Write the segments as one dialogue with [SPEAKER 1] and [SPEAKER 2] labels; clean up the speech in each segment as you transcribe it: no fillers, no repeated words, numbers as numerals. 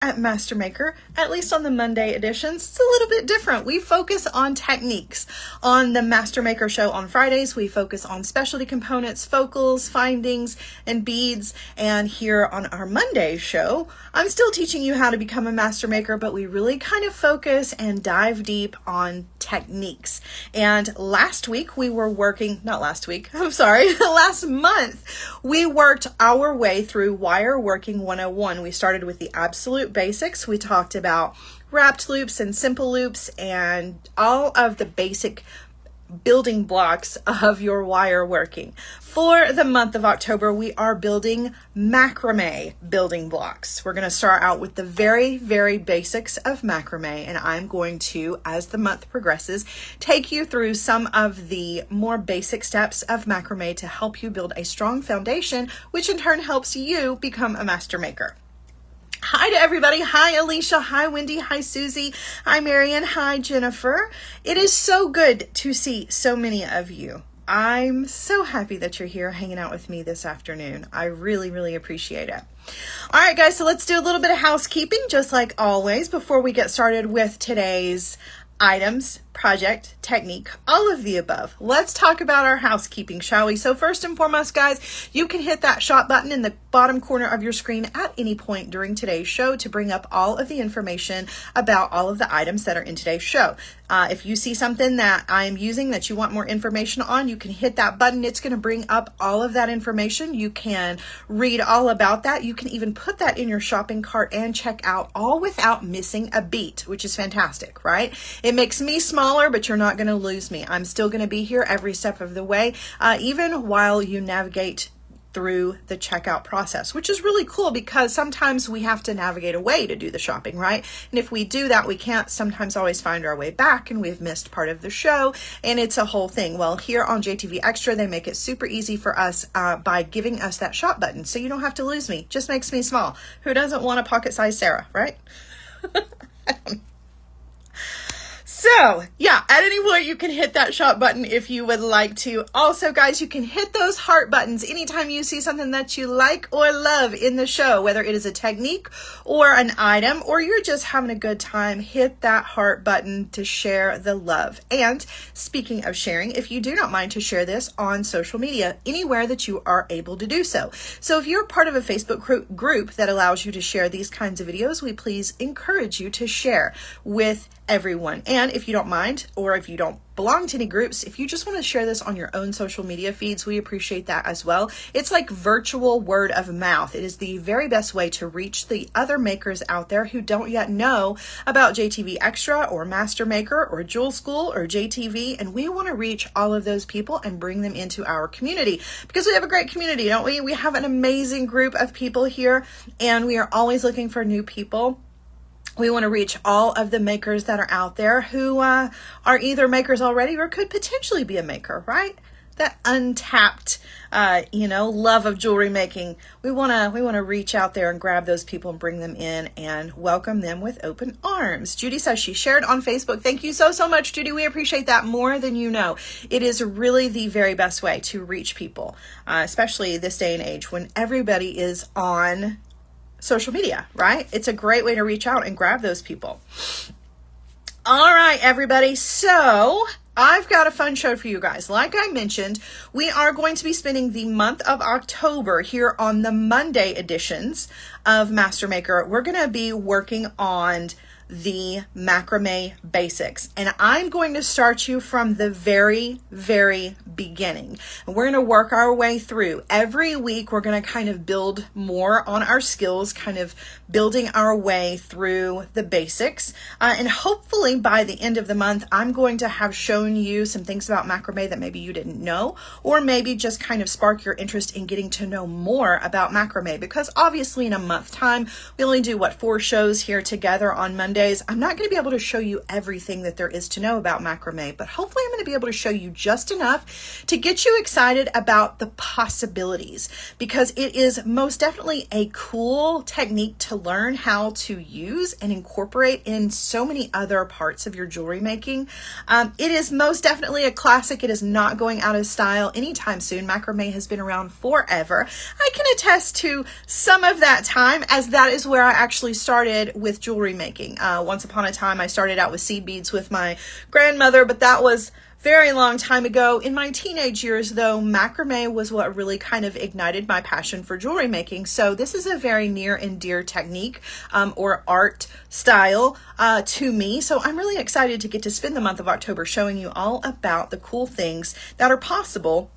[SPEAKER 1] At Master Maker, at least on the Monday editions, it's a little bit different. We focus on techniques. On the Master Maker show on Fridays, we focus on specialty components, focals, findings, and beads. And here on our Monday show, I'm still teaching you how to become a Master Maker, but we really kind of focus and dive deep on techniques. And last week we were working, not last week, I'm sorry, last month, we worked our way through Wire Working 101. We started with the absolute basics. We talked about wrapped loops and simple loops and all of the basic building blocks of your wire working. For the month of October, we are building macrame building blocks. We're going to start out with the very, very basics of macrame, and I'm going to, as the month progresses, take you through some of the more basic steps of macrame to help you build a strong foundation, which in turn helps you become a master maker. Hi to everybody. Hi, Alicia. Hi, Wendy. Hi, Susie. Hi, Marion. Hi, Jennifer. It is so good to see so many of you. I'm so happy that you're here hanging out with me this afternoon. I really, really appreciate it. All right, guys, so let's do a little bit of housekeeping, just like always, before we get started with today's items, project, technique, all of the above. Let's talk about our housekeeping, shall we? So first and foremost, guys, you can hit that shop button in the bottom corner of your screen at any point during today's show to bring up all of the information about all of the items that are in today's show. If you see something that I'm using that you want more information on, you can hit that button. It's going to bring up all of that information. You can read all about that. You can even put that in your shopping cart and check out all without missing a beat, which is fantastic, right? It makes me smaller, but you're not going to lose me. I'm still going to be here every step of the way, even while you navigate through the checkout process, which is really cool because sometimes we have to navigate away to do the shopping, right? And if we do that, we can't sometimes always find our way back and we've missed part of the show and it's a whole thing. Well, here on JTV Extra, they make it super easy for us by giving us that shop button. So you don't have to lose me. Just makes me small. Who doesn't want a pocket-sized Sarah, right? So yeah, at any point you can hit that shop button if you would like to. Also, guys, you can hit those heart buttons anytime you see something that you like or love in the show, whether it is a technique or an item, or you're just having a good time. Hit that heart button to share the love. And speaking of sharing, if you do not mind to share this on social media, anywhere that you are able to do so. So if you're part of a Facebook group that allows you to share these kinds of videos, we please encourage you to share with everyone. And if you don't mind, or if you don't belong to any groups, if you just want to share this on your own social media feeds, we appreciate that as well. It's like virtual word of mouth. It is the very best way to reach the other makers out there who don't yet know about JTV Extra or Master Maker or Jewel School or JTV. And we want to reach all of those people and bring them into our community because we have a great community, don't we? We have an amazing group of people here and we are always looking for new people. We want to reach all of the makers that are out there who are either makers already or could potentially be a maker, right? That untapped, love of jewelry making. We want to reach out there and grab those people and bring them in and welcome them with open arms. Judy says she shared on Facebook. Thank you so much, Judy. We appreciate that more than you know. It is really the very best way to reach people, especially this day and age when everybody is on social media, right? It's a great way to reach out and grab those people. All right, everybody. So I've got a fun show for you guys. Like I mentioned, we are going to be spending the month of October here on the Monday editions of Master Maker. We're going to be working on the macrame basics. And I'm going to start you from the very, very beginning. And we're going to work our way through. Every week, we're going to kind of build more on our skills, kind of building our way through the basics. And hopefully by the end of the month, I'm going to have shown you some things about macrame that maybe you didn't know, or maybe just kind of spark your interest in getting to know more about macrame. Because obviously in a month time, we only do 4 shows here together on Monday. I'm not going to be able to show you everything that there is to know about macrame, but hopefully I'm going to be able to show you just enough to get you excited about the possibilities, because it is most definitely a cool technique to learn how to use and incorporate in so many other parts of your jewelry making. It is most definitely a classic. It is not going out of style anytime soon. Macrame has been around forever. I can attest to some of that time, as that is where I actually started with jewelry making. Once upon a time, I started out with seed beads with my grandmother, but that was very long time ago. In my teenage years, though, macrame was what really kind of ignited my passion for jewelry making. So this is a very near and dear technique or art style to me. So I'm really excited to get to spend the month of October showing you all about the cool things that are possible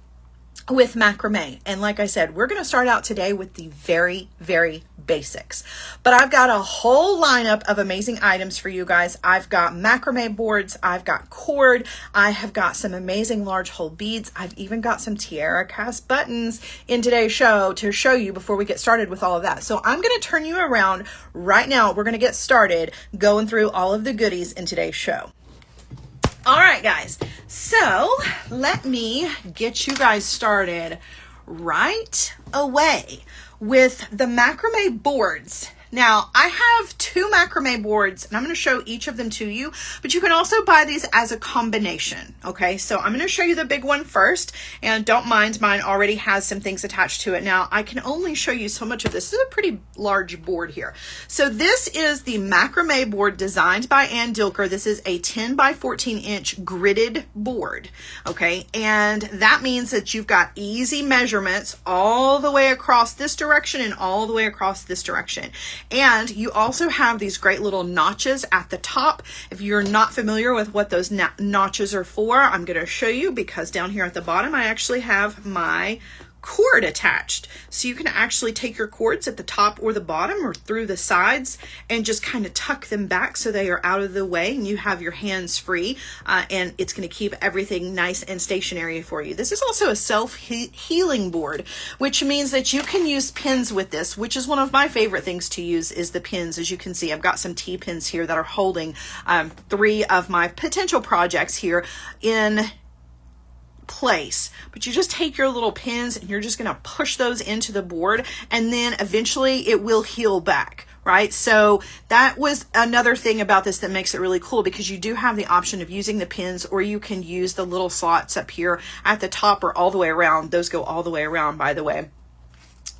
[SPEAKER 1] with macrame. And like I said, we're going to start out today with the very, very basics. But I've got a whole lineup of amazing items for you guys. I've got macrame boards, I've got cord, I have got some amazing large hole beads, I've even got some tiara cast buttons in today's show to show you before we get started with all of that. So I'm going to turn you around right now. We're going to get started going through all of the goodies in today's show. All right, guys, so let me get you guys started right away with the macrame boards. Now, I have two macrame boards, and I'm going to show each of them to you, but you can also buy these as a combination, okay? So I'm going to show you the big one first, and don't mind, mine already has some things attached to it. Now, I can only show you so much of this. This is a pretty large board here. So this is the macrame board designed by Ann Dilker. This is a 10 by 14 inch gridded board, okay? And that means that you've got easy measurements all the way across this direction and all the way across this direction. And you also have these great little notches at the top. If you're not familiar with what those notches are for, I'm going to show you, because down here at the bottom, I actually have my cord attached. So you can actually take your cords at the top or the bottom or through the sides and just kind of tuck them back so they are out of the way and you have your hands free, and it's going to keep everything nice and stationary for you. This is also a self-healing board, which means that you can use pins with this, which is one of my favorite things to use, is the pins. As you can see, I've got some T-pins here that are holding 3 of my potential projects here in place. But you just take your little pins and you're just going to push those into the board, and then eventually it will heal back, right? So that was another thing about this that makes it really cool, because you do have the option of using the pins, or you can use the little slots up here at the top or all the way around. Those go all the way around, by the way.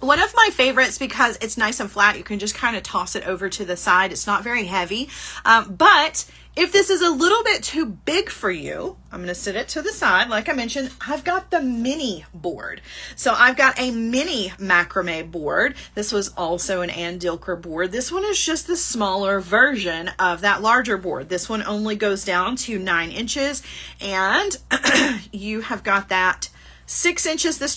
[SPEAKER 1] One of my favorites, because it's nice and flat, you can just kind of toss it over to the side. It's not very heavy, but if this is a little bit too big for you, I'm going to sit it to the side. Like I mentioned, I've got the mini board. So I've got a mini macrame board. This was also an Ann Dilker board. This one is just the smaller version of that larger board. This one only goes down to 9 inches, and you have got that 6 inches this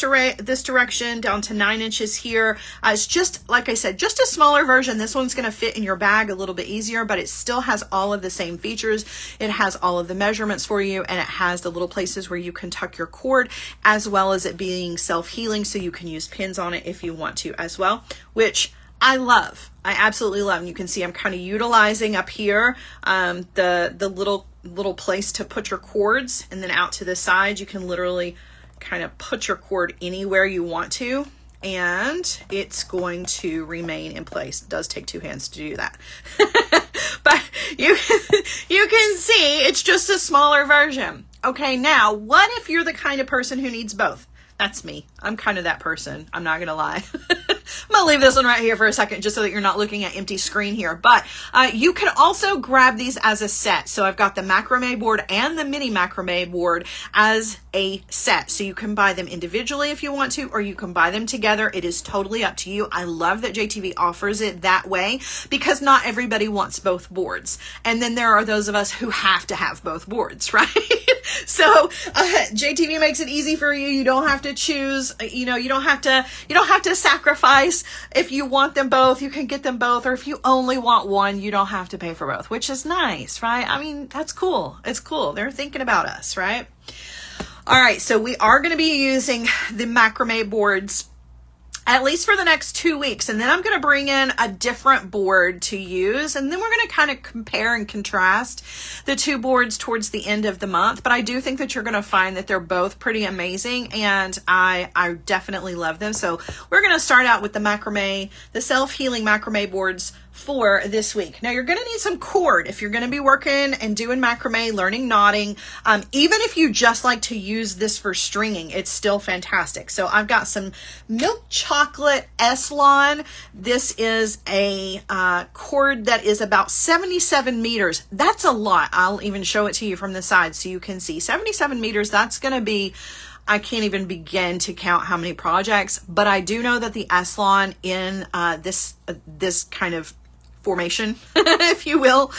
[SPEAKER 1] direction down to 9 inches here. It's just, like I said, just a smaller version. This one's going to fit in your bag a little bit easier, but it still has all of the same features. It has all of the measurements for you, and it has the little places where you can tuck your cord, as well as it being self-healing, so you can use pins on it if you want to as well, which I love. I absolutely love. And you can see I'm kind of utilizing up here the little place to put your cords, and then out to the side you can literally kind of put your cord anywhere you want to, and it's going to remain in place. It does take 2 hands to do that. But you can see it's just a smaller version. Okay, now what if you're the kind of person who needs both? That's me. I'm kind of that person. I'm not going to lie. I'm going to leave this one right here for a second, just so that you're not looking at empty screen here. But you can also grab these as a set. So I've got the macrame board and the mini macrame board as a set. So you can buy them individually if you want to, or you can buy them together. It is totally up to you. I love that JTV offers it that way, because not everybody wants both boards. And then there are those of us who have to have both boards, right? So JTV makes it easy for you. You don't have to choose, you don't have to sacrifice. If you want them both, you can get them both. Or if you only want one, you don't have to pay for both, which is nice, right? I mean, that's cool. It's cool. They're thinking about us, right? All right. So we are going to be using the macrame boards at least for the next 2 weeks. And then I'm going to bring in a different board to use. And then we're going to kind of compare and contrast the two boards towards the end of the month. But I do think that you're going to find that they're both pretty amazing. And I definitely love them. So we're going to start out with the macrame, the self-healing macrame boards for this week. Now you're going to need some cord if you're going to be working and doing macrame, learning knotting. Even if you just like to use this for stringing, it's still fantastic. So I've got some milk chocolate S-Lon. This is a cord that is about 77 meters. That's a lot. I'll even show it to you from the side so you can see. 77 meters, that's going to be, I can't even begin to count how many projects, but I do know that the S-Lon in this kind of formation, if you will,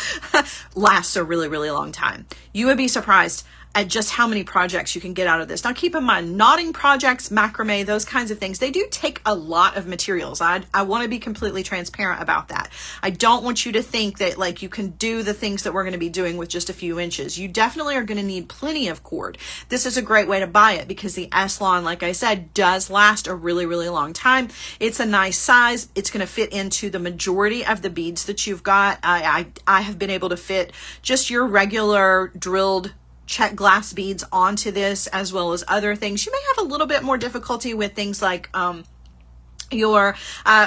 [SPEAKER 1] lasts a really, really long time. You would be surprised at just how many projects you can get out of this. Now keep in mind, knotting projects, macrame, those kinds of things, they do take a lot of materials. I want to be completely transparent about that. I don't want you to think that like you can do the things that we're going to be doing with just a few inches. You definitely are going to need plenty of cord. This is a great way to buy it because the S-Lon, like I said, does last a really, really long time. It's a nice size. It's going to fit into the majority of the beads that you've got. I have been able to fit just your regular drilled check glass beads onto this, as well as other things. You may have a little bit more difficulty with things like your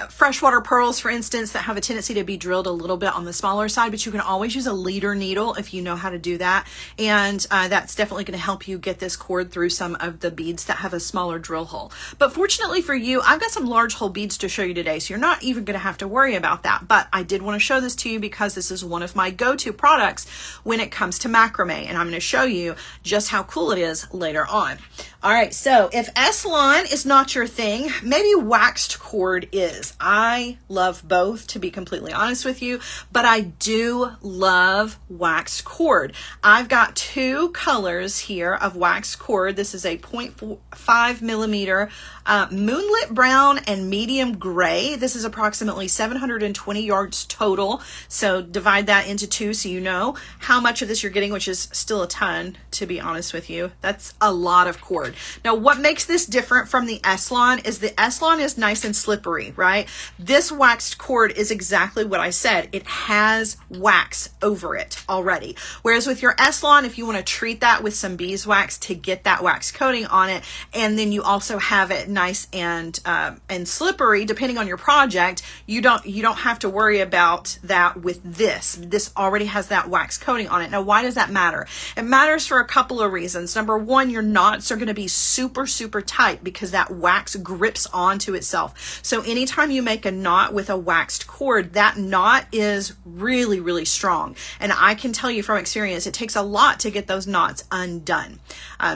[SPEAKER 1] freshwater pearls, for instance, that have a tendency to be drilled a little bit on the smaller side, but you can always use a leader needle if you know how to do that. And that's definitely going to help you get this cord through some of the beads that have a smaller drill hole. But fortunately for you, I've got some large hole beads to show you today, so you're not even going to have to worry about that. But I did want to show this to you because this is one of my go-to products when it comes to macrame, and I'm going to show you just how cool it is later on. All right, so if S-Lon is not your thing, maybe waxed cord is. I love both, to be completely honest with you, but I do love waxed cord. I've got two colors here of waxed cord. This is a 0.5 millimeter moonlit brown and medium gray. This is approximately 720 yards total. So divide that into two so you know how much of this you're getting, which is still a ton, to be honest with you. That's a lot of cord. Now, what makes this different from the S-Lon is the S-Lon is nice and slippery, right? This waxed cord is exactly what I said. It has wax over it already. Whereas with your S-Lon, if you want to treat that with some beeswax to get that wax coating on it, and then you also have it nice and slippery, depending on your project, you don't have to worry about that with this. This already has that wax coating on it. Now, why does that matter? It matters for a couple of reasons. Number one, your knots are going to be super, super tight because that wax grips onto itself. So anytime you make a knot with a waxed cord, that knot is really, really strong. And I can tell you from experience, it takes a lot to get those knots undone.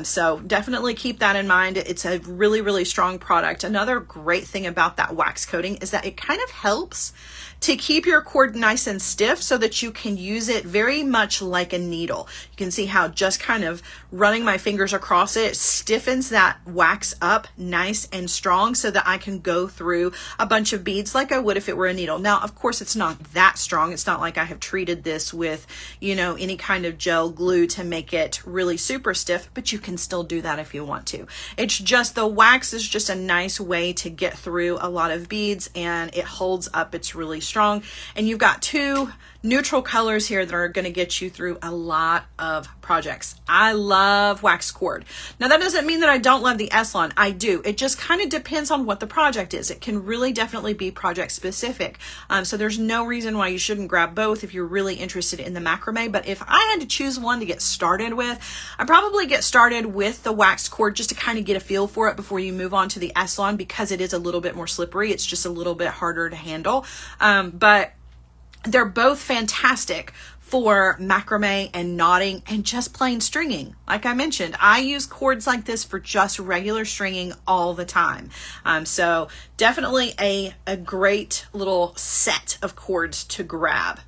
[SPEAKER 1] So definitely keep that in mind. It's a really, really strong product. Another great thing about that wax coating is that it kind of helps to keep your cord nice and stiff so that you can use it very much like a needle. You can see how just kind of running my fingers across it stiffens that wax up nice and strong so that I can go through a bunch of beads like I would if it were a needle. Now, of course, it's not that strong. It's not like I have treated this with, you know, any kind of gel glue to make it really super stiff, but you can still do that if you want to. It's just the wax is just a nice way to get through a lot of beads, and it holds up. It's really strong. And you've got two neutral colors here that are going to get you through a lot of projects. I love wax cord. Now, that doesn't mean that I don't love the S-Lon. I do. It just kind of depends on what the project is. It can really definitely be project specific. So there's no reason why you shouldn't grab both if you're really interested in the macrame. But if I had to choose one to get started with, I'd probably get started with the waxed cord just to kind of get a feel for it before you move on to the S-Lon, because it is a little bit more slippery. It's just a little bit harder to handle. But they're both fantastic for macrame and knotting and just plain stringing. Like I mentioned, I use cords like this for just regular stringing all the time. So definitely a great little set of cords to grab.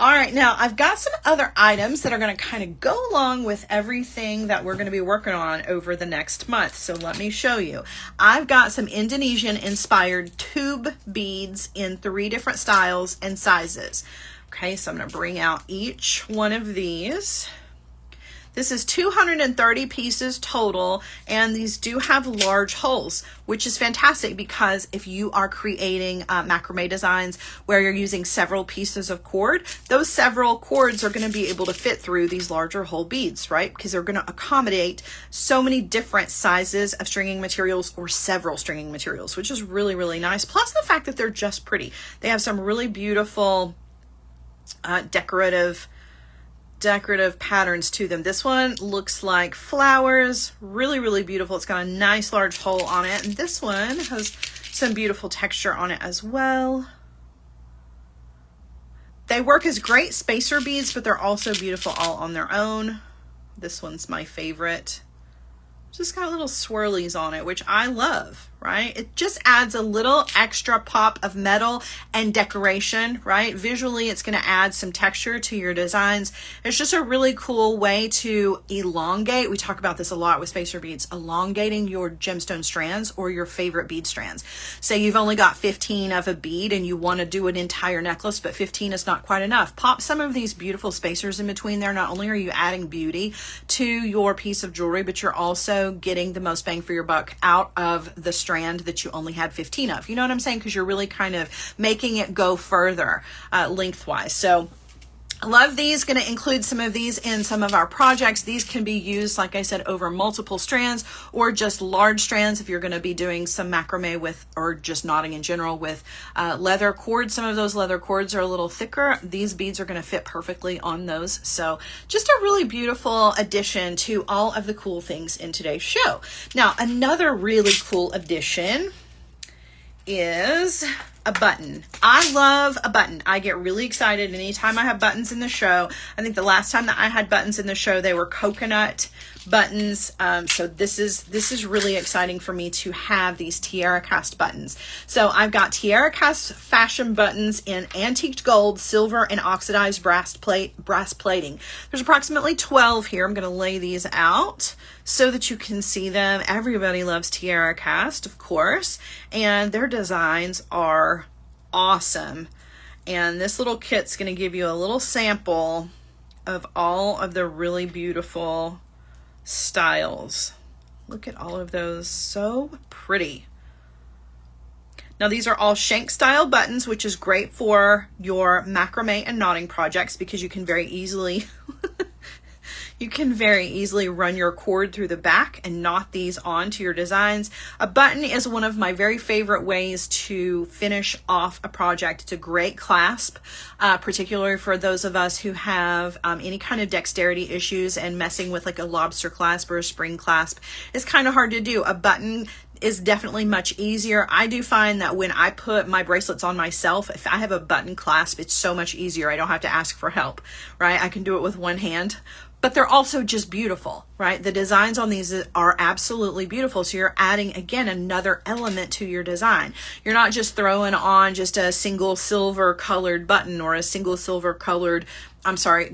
[SPEAKER 1] All right, now I've got some other items that are going to kind of go along with everything that we're going to be working on over the next month. So let me show you. I've got some Indonesian inspired tube beads in 3 different styles and sizes. Okay, so I'm going to bring out each one of these. This is 230 pieces total, and these do have large holes, which is fantastic because if you are creating macrame designs where you're using several pieces of cord, those several cords are going to be able to fit through these larger hole beads, right? Because they're going to accommodate so many different sizes of stringing materials or several stringing materials, which is really, really nice. Plus the fact that they're just pretty. They have some really beautiful decorative patterns to them. This one looks like flowers, really, really beautiful. It's got a nice large hole on it. And this one has some beautiful texture on it as well. They work as great spacer beads, but they're also beautiful all on their own. This one's my favorite. Just got little swirlies on it, which I love, right? It just adds a little extra pop of metal and decoration, right? Visually, it's going to add some texture to your designs. It's just a really cool way to elongate. We talk about this a lot with spacer beads, elongating your gemstone strands or your favorite bead strands. Say you've only got 15 of a bead and you want to do an entire necklace, but 15 is not quite enough. Pop some of these beautiful spacers in between there. Not only are you adding beauty to your piece of jewelry, but you're also getting the most bang for your buck out of the strand that you only had 15 of. You know what I'm saying? Because you're really kind of making it go further lengthwise. So I love these. Going to include some of these in some of our projects. These can be used, like I said, over multiple strands or just large strands if you're going to be doing some macrame with, or just knotting in general with leather cords. Some of those leather cords are a little thicker. These beads are going to fit perfectly on those. So just a really beautiful addition to all of the cool things in today's show. Now, another really cool addition is a button. I love a button. I get really excited anytime I have buttons in the show. I think the last time that I had buttons in the show, they were coconut buttons. So this is really exciting for me to have these tiara cast buttons. So I've got tiara cast fashion buttons in antiqued gold, silver, and oxidized brass plating. There's approximately 12 here. I'm going to lay these out so that you can see them. Everybody loves tiara cast, of course, and their designs are awesome. And this little kit's going to give you a little sample of all of the really beautiful styles. Look at all of those, so pretty. Now these are all shank style buttons, which is great for your macrame and knotting projects because you can very easily run your cord through the back and knot these onto your designs. A button is one of my very favorite ways to finish off a project. It's a great clasp, particularly for those of us who have any kind of dexterity issues, and messing with like a lobster clasp or a spring clasp is kind of hard to do. A button is definitely much easier. I do find that when I put my bracelets on myself, if I have a button clasp, it's so much easier. I don't have to ask for help, right? I can do it with one hand. But they're also just beautiful, right? The designs on these are absolutely beautiful. So you're adding, again, another element to your design. You're not just throwing on just a single silver colored button or a single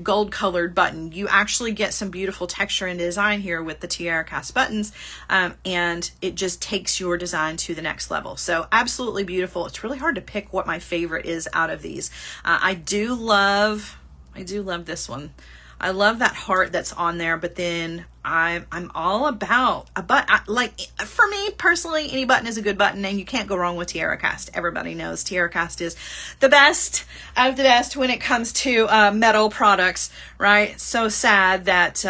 [SPEAKER 1] gold colored button. You actually get some beautiful texture and design here with the tiara cast buttons, and it just takes your design to the next level. So absolutely beautiful. It's really hard to pick what my favorite is out of these. I do love this one. I love that heart that's on there, but then I'm all about a button. Like, for me personally, any button is a good button, and you can't go wrong with tiara cast. Everybody knows tiara cast is the best of the best when it comes to metal products, right? So sad that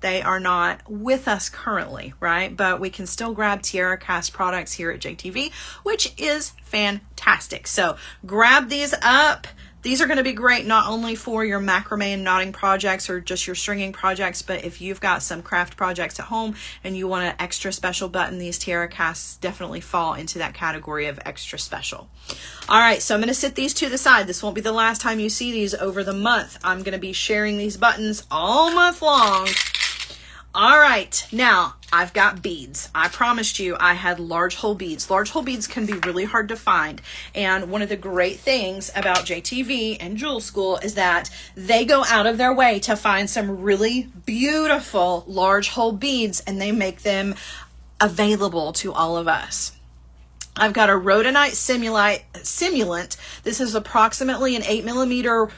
[SPEAKER 1] they are not with us currently, right? But we can still grab tiara cast products here at JTV, which is fantastic. So grab these up. These are going to be great not only for your macrame and knotting projects or just your stringing projects, but if you've got some craft projects at home and you want an extra special button, these tiara casts definitely fall into that category of extra special. All right, so I'm going to sit these to the side. This won't be the last time you see these over the month. I'm going to be sharing these buttons all month long. All right, now I've got beads. I promised you I had large hole beads. Large hole beads can be really hard to find. And one of the great things about JTV and Jewel School is that they go out of their way to find some really beautiful large hole beads, and they make them available to all of us. I've got a rhodonite simulant. This is approximately an 8mm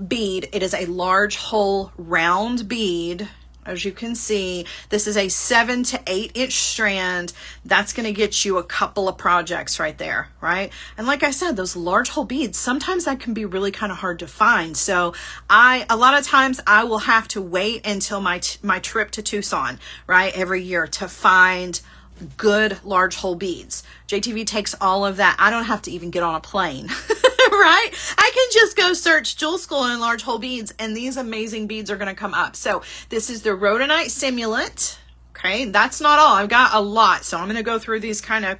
[SPEAKER 1] bead. It is a large hole round bead. As you can see, this is a 7 to 8 inch strand. That's going to get you a couple of projects right there, right? And like I said, those large hole beads, sometimes that can be really kind of hard to find. So a lot of times I will have to wait until my trip to Tucson, right, every year to find good large hole beads. JTV takes all of that. I don't have to even get on a plane, right? I can just go search Jewel School and large hole beads, and these amazing beads are going to come up. So this is the rhodonite simulant. Okay, that's not all. I've got a lot, so I'm going to go through these kind of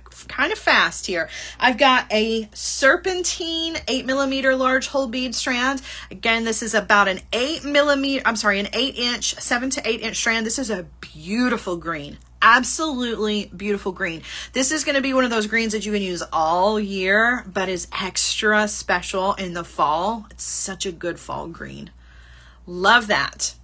[SPEAKER 1] fast here. I've got a serpentine 8mm large hole bead strand. Again, this is about an 8 inch, 7 to 8 inch strand. This is a beautiful green. Absolutely beautiful green. This is going to be one of those greens that you can use all year, but is extra special in the fall. It's such a good fall green. Love that.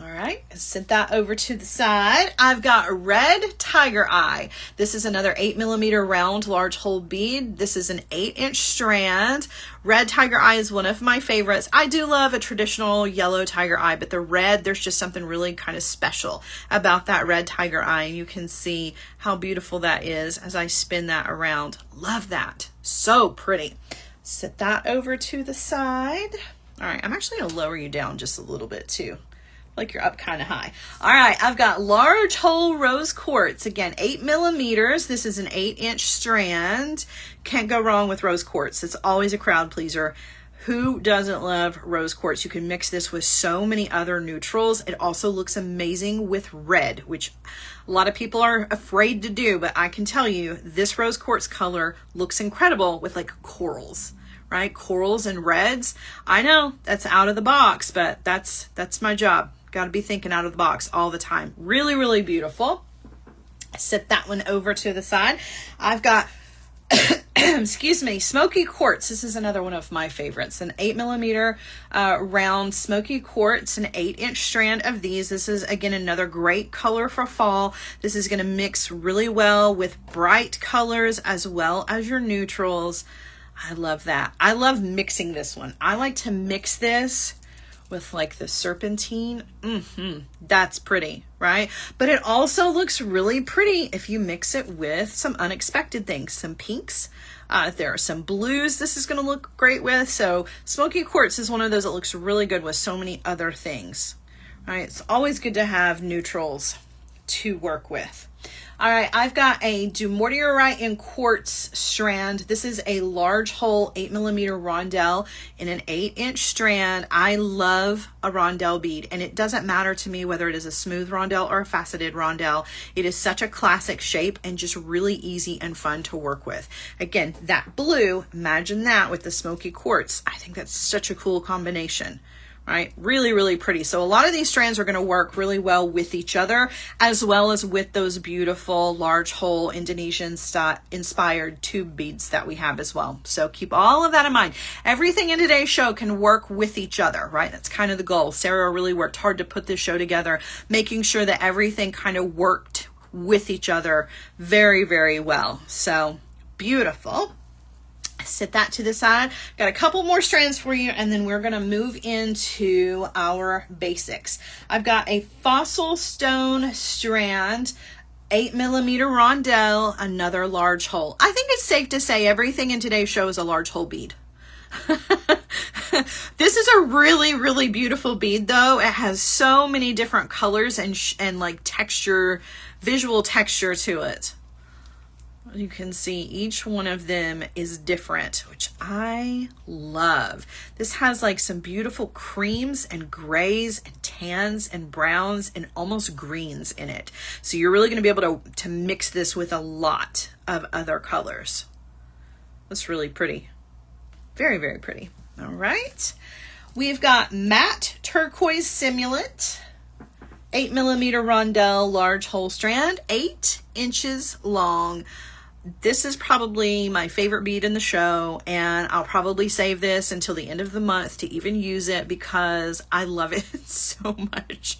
[SPEAKER 1] All right, set that over to the side. I've got red tiger eye. This is another 8mm round large hole bead. This is an 8-inch strand. Red tiger eye is one of my favorites. I do love a traditional yellow tiger eye, but the red, there's just something really kind of special about that red tiger eye. And you can see how beautiful that is as I spin that around. Love that. So pretty. Set that over to the side. All right, I'm actually going to lower you down just a little bit too. Like you're up kind of high. All right, I've got large hole rose quartz. Again, 8mm. This is an 8-inch strand. Can't go wrong with rose quartz. It's always a crowd pleaser. Who doesn't love rose quartz? You can mix this with so many other neutrals. It also looks amazing with red, which a lot of people are afraid to do, but I can tell you this rose quartz color looks incredible with like corals. Right? Corals and reds. I know that's out of the box, but that's my job. Got to be thinking out of the box all the time. Really, really beautiful. Set that one over to the side. I've got, excuse me, smoky quartz. This is another one of my favorites. An 8mm round smoky quartz, an 8-inch strand of these. This is, again, another great color for fall. This is going to mix really well with bright colors as well as your neutrals. I love that. I love mixing this one. I like to mix this with like the serpentine. That's pretty, right? But it also looks really pretty if you mix it with some unexpected things, some pinks. There are some blues this is going to look great with. So smoky quartz is one of those that looks really good with so many other things, right? It's always good to have neutrals to work with. All right, I've got a dumortierite in quartz strand. This is a large hole 8mm rondelle in an 8-inch strand. I love a rondelle bead, and it doesn't matter to me whether it is a smooth rondelle or a faceted rondelle. It is such a classic shape and just really easy and fun to work with. Again, that blue, imagine that with the smoky quartz. I think that's such a cool combination. Right? Really, really pretty. So a lot of these strands are going to work really well with each other, as well as with those beautiful large hole Indonesian inspired tube beads that we have as well. So keep all of that in mind. Everything in today's show can work with each other, right? That's kind of the goal. Sarah really worked hard to put this show together, making sure that everything kind of worked with each other very, very well. So beautiful. Set that to the side. Got a couple more strands for you, and then we're going to move into our basics. I've got a fossil stone strand, 8mm rondelle, another large hole. I think it's safe to say everything in today's show is a large hole bead. This is a really, really beautiful bead though. It has so many different colors and like texture, visual texture to it. You can see each one of them is different, which I love. This has like some beautiful creams and grays and tans and browns and almost greens in it. So you're really going to be able to mix this with a lot of other colors. That's really pretty. Very, very pretty. All right. We've got matte turquoise simulant, 8mm rondelle large hole strand, 8 inches long. This is probably my favorite bead in the show, and I'll probably save this until the end of the month to even use it because I love it so much.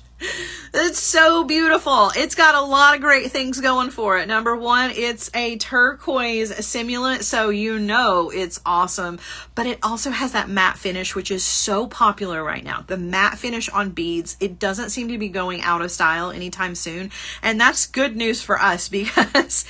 [SPEAKER 1] It's so beautiful. It's got a lot of great things going for it. Number one, it's a turquoise simulant, so you know it's awesome. But it also has that matte finish, which is so popular right now. The matte finish on beads, it doesn't seem to be going out of style anytime soon. And that's good news for us because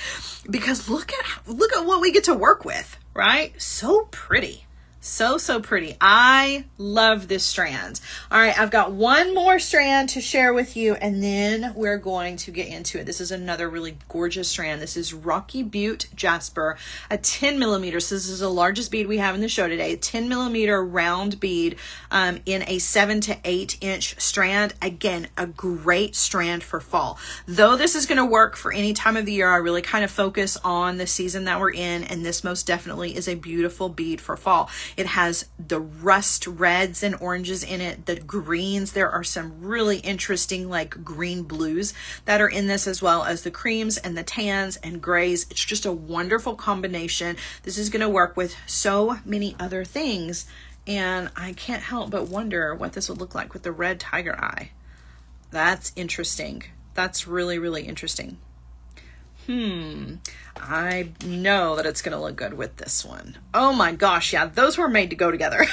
[SPEAKER 1] look at what we get to work with, right? So pretty. So pretty. I love this strand. All right, I've got one more strand to share with you, and then we're going to get into it. This is another really gorgeous strand. This is Rocky Butte Jasper, a 10 millimeters. So this is the largest bead we have in the show today. A 10 millimeter round bead in a 7 to 8 inch strand. Again, a great strand for fall. Though this is going to work for any time of the year, I really kind of focus on the season that we're in, and this most definitely is a beautiful bead for fall. It has the rust reds and oranges in it, the greens. There are some really interesting like green blues that are in this, as well as the creams and the tans and grays. It's just a wonderful combination. This is going to work with so many other things, and I can't help but wonder what this would look like with the red tiger eye. That's interesting. That's really interesting. I know that it's going to look good with this one. Oh my gosh, yeah, those were made to go together.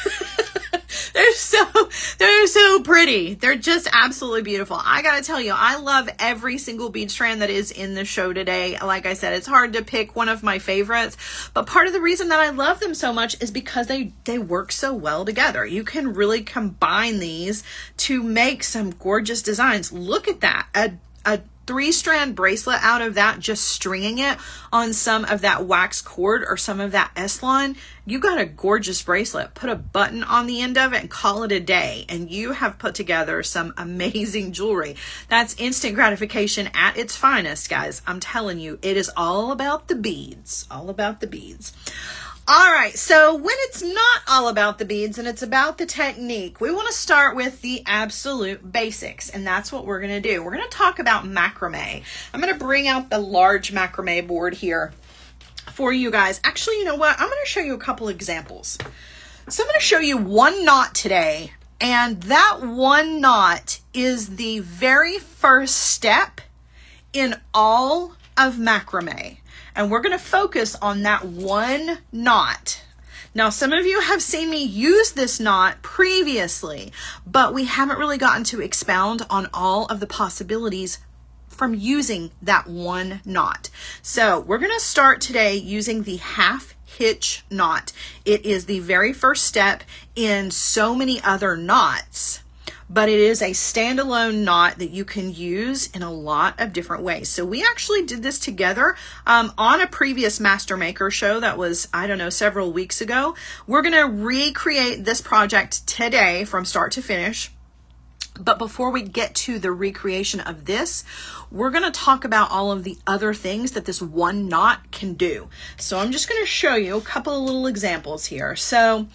[SPEAKER 1] They're so pretty. They're just absolutely beautiful. I got to tell you, I love every single bead strand that is in the show today. Like I said, it's hard to pick one of my favorites, but part of the reason that I love them so much is because they work so well together. You can really combine these to make some gorgeous designs. Look at that. A 3-strand bracelet out of that, just stringing it on some of that wax cord or some of that S-line, you got a gorgeous bracelet. Put a button on the end of it and call it a day, and you have put together some amazing jewelry. That's instant gratification at its finest, guys. I'm telling you, it is all about the beads. All about the beads. All right, so when it's not all about the beads and it's about the technique, we want to start with the absolute basics, and that's what we're going to do. We're going to talk about macrame. I'm going to bring out the large macrame board here for you guys. Actually, you know what? I'm going to show you a couple examples. So I'm going to show you one knot today, and that one knot is the very first step in all of macrame. And we're going to focus on that one knot. Now, some of you have seen me use this knot previously, but we haven't really gotten to expound on all of the possibilities from using that one knot. So we're going to start today using the half-hitch knot. It is the very first step in so many other knots, but it is a standalone knot that you can use in a lot of different ways. So we actually did this together on a previous Master Maker show that was, I don't know, several weeks ago. We're going to recreate this project today from start to finish. But before we get to the recreation of this, we're going to talk about all of the other things that this one knot can do. So I'm just going to show you a couple of little examples here. So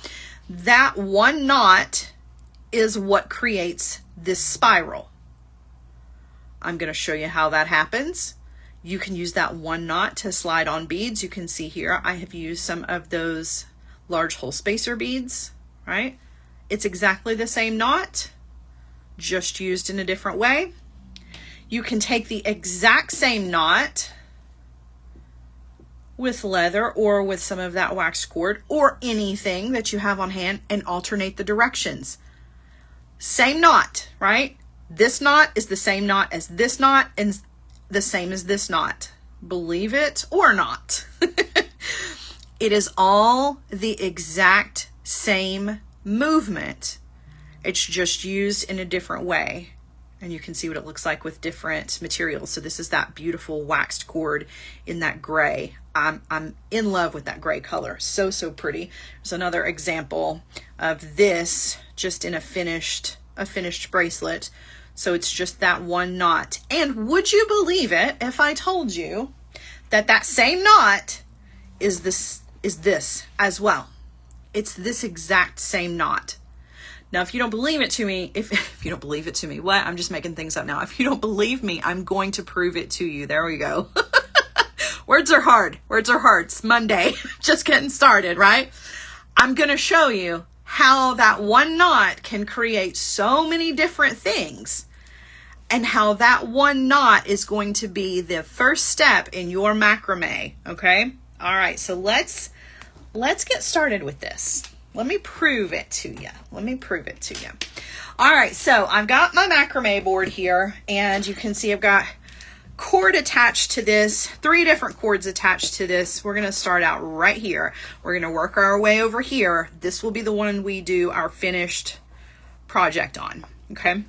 [SPEAKER 1] that one knot is what creates this spiral. I'm going to show you how that happens. You can use that one knot to slide on beads. You can see here I have used some of those large hole spacer beads, right? It's exactly the same knot, just used in a different way. You can take the exact same knot with leather or with some of that wax cord or anything that you have on hand and alternate the directions. Same knot, right? This knot is the same knot as this knot and the same as this knot. Believe it or not. It is all the exact same movement. It's just used in a different way. And you can see what it looks like with different materials. So this is that beautiful waxed cord in that gray. I'm in love with that gray color. So pretty. There's another example of this just in a finished bracelet. So it's just that one knot. And would you believe it if I told you that that same knot is this as well? It's this exact same knot. Now, if you don't believe it to me, if you don't believe it to me, what? I'm just making things up now. If you don't believe me, I'm going to prove it to you. There we go. Words are hard. Words are hard. It's Monday. Just getting started, right? I'm going to show you how that one knot can create so many different things. and how that one knot is going to be the first step in your macrame, okay? All right, so let's get started with this. Let me prove it to you. Let me prove it to you. All right, so I've got my macrame board here, and you can see I've got cord attached to this, 3 different cords attached to this. We're going to start out right here. We're going to work our way over here. This will be the one we do our finished project on, okay?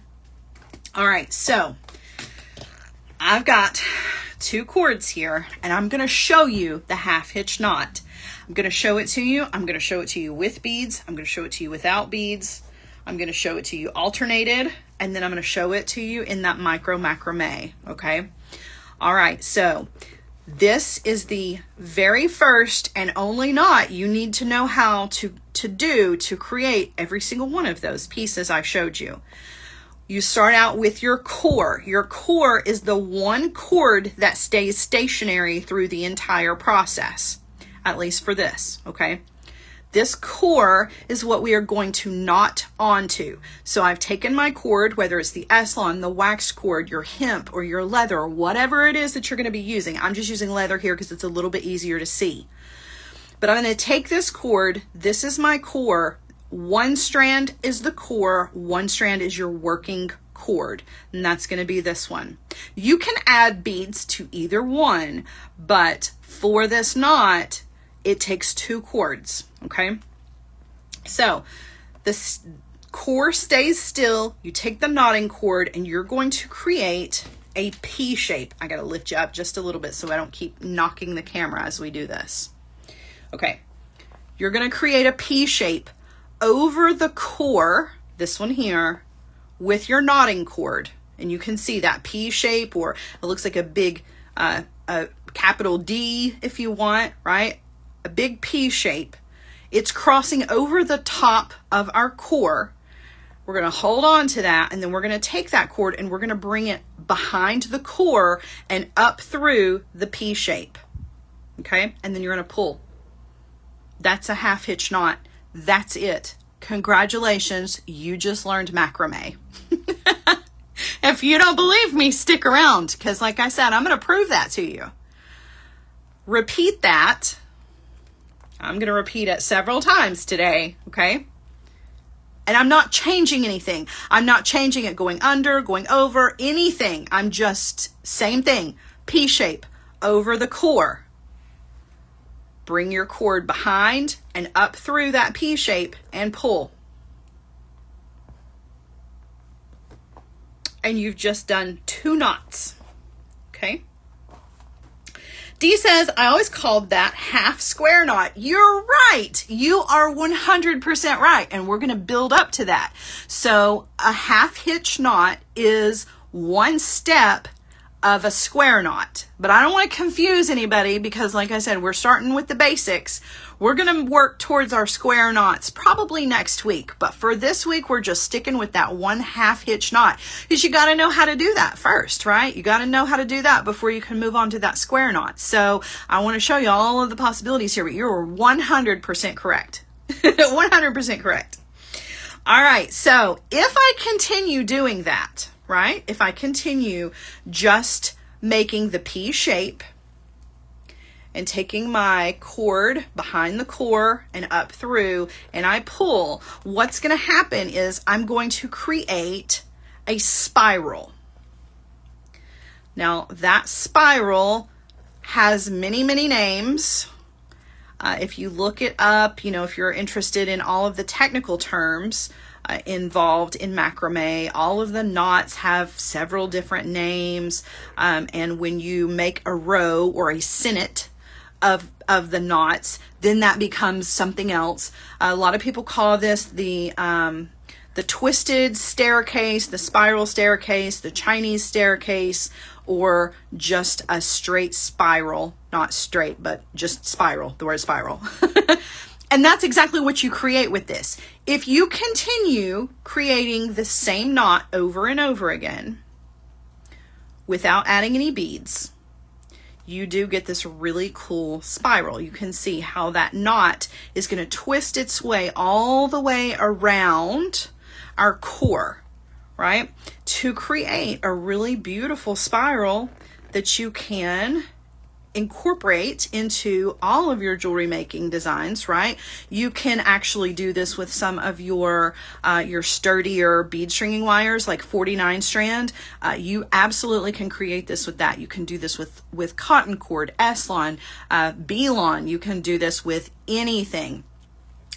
[SPEAKER 1] All right, so I've got 2 cords here, and I'm going to show you the half hitch knot. I'm going to show it to you. I'm going to show it to you with beads. I'm going to show it to you without beads. I'm going to show it to you alternated, and then I'm going to show it to you in that micro macrame, okay? All right, so this is the very first and only knot you need to know how to do to create every single one of those pieces I showed you. You start out with your core. Your core is the one cord that stays stationary through the entire process, at least for this, okay? This core is what we are going to knot onto. So I've taken my cord, whether it's the S-Lon, the wax cord, your hemp, or your leather, or whatever it is that you're going to be using. I'm just using leather here because it's a little bit easier to see. But I'm going to take this cord. This is my core. One strand is the core. One strand is your working cord. And that's going to be this one. You can add beads to either one, but for this knot, it takes 2 cords, okay? So this core stays still. You take the knotting cord and you're going to create a P shape. I gotta lift you up just a little bit so I don't keep knocking the camera as we do this. Okay, you're gonna create a P shape over the core, this one here, with your knotting cord. And you can see that P shape, or it looks like a big a capital D if you want, right? A big P shape. It's crossing over the top of our core. We're going to hold on to that, and then we're going to take that cord and we're going to bring it behind the core and up through the P shape. Okay? And then you're going to pull. That's a half hitch knot. That's it. Congratulations, you just learned macrame. If you don't believe me, stick around, because like I said, I'm going to prove that to you. Repeat that. I'm going to repeat it several times today, okay? And I'm not changing anything. I'm not changing it going under, going over, anything. I'm just, same thing, P shape over the core. Bring your cord behind and up through that P shape and pull. And you've just done 2 knots, okay? Dee says, I always called that half square knot. You're right. You are 100% right. And we're going to build up to that. So a half hitch knot is one step of a square knot. But I don't want to confuse anybody because, like I said, we're starting with the basics. We're going to work towards our square knots probably next week. But for this week, we're just sticking with that one half hitch knot. Because you got to know how to do that first, right? You got to know how to do that before you can move on to that square knot. So I want to show you all of the possibilities here. But you're 100% correct. 100% correct. All right. So if I continue doing that, right? If I continue just making the P shape and taking my cord behind the core and up through, and I pull, what's going to happen is I'm going to create a spiral. Now that spiral has many, many names. If you look it up, you know, if you're interested in all of the technical terms involved in macrame, all of the knots have several different names. And when you make a row or a sinnet of the knots, then that becomes something else. A lot of people call this the twisted staircase, the spiral staircase, the Chinese staircase, or just a straight spiral. Not straight, but just spiral, the word spiral. And that's exactly what you create with this. If you continue creating the same knot over and over again without adding any beads, you do get this really cool spiral. You can see how that knot is going to twist its way all the way around our core, right? To create a really beautiful spiral that you can incorporate into all of your jewelry making designs, right? You can actually do this with some of your sturdier bead stringing wires, like 49 strand. You absolutely can create this with that. You can do this with cotton cord, S-lon, B-lon. You can do this with anything,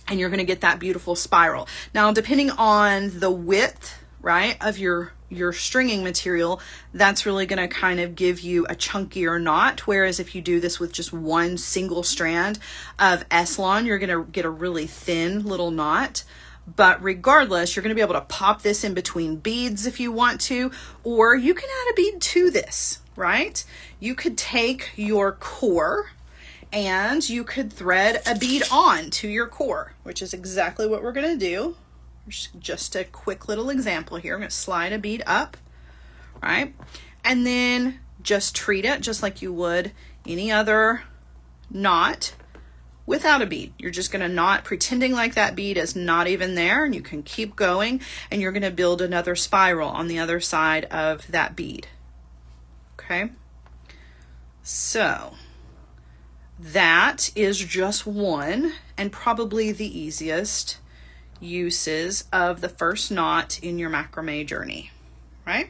[SPEAKER 1] and you're going to get that beautiful spiral. Now, depending on the width, right, of your stringing material, that's really going to kind of give you a chunkier knot. Whereas if you do this with just one single strand of S-lon, you're going to get a really thin little knot. But regardless, you're going to be able to pop this in between beads if you want to, or you can add a bead to this, right? You could take your core and you could thread a bead on to your core, which is exactly what we're going to do. Just a quick little example here. I'm going to slide a bead up, right? And then just treat it just like you would any other knot without a bead. You're just going to knot, pretending like that bead is not even there, and you can keep going, and you're going to build another spiral on the other side of that bead. Okay? So that is just one, and probably the easiest uses of the first knot in your macrame journey, right?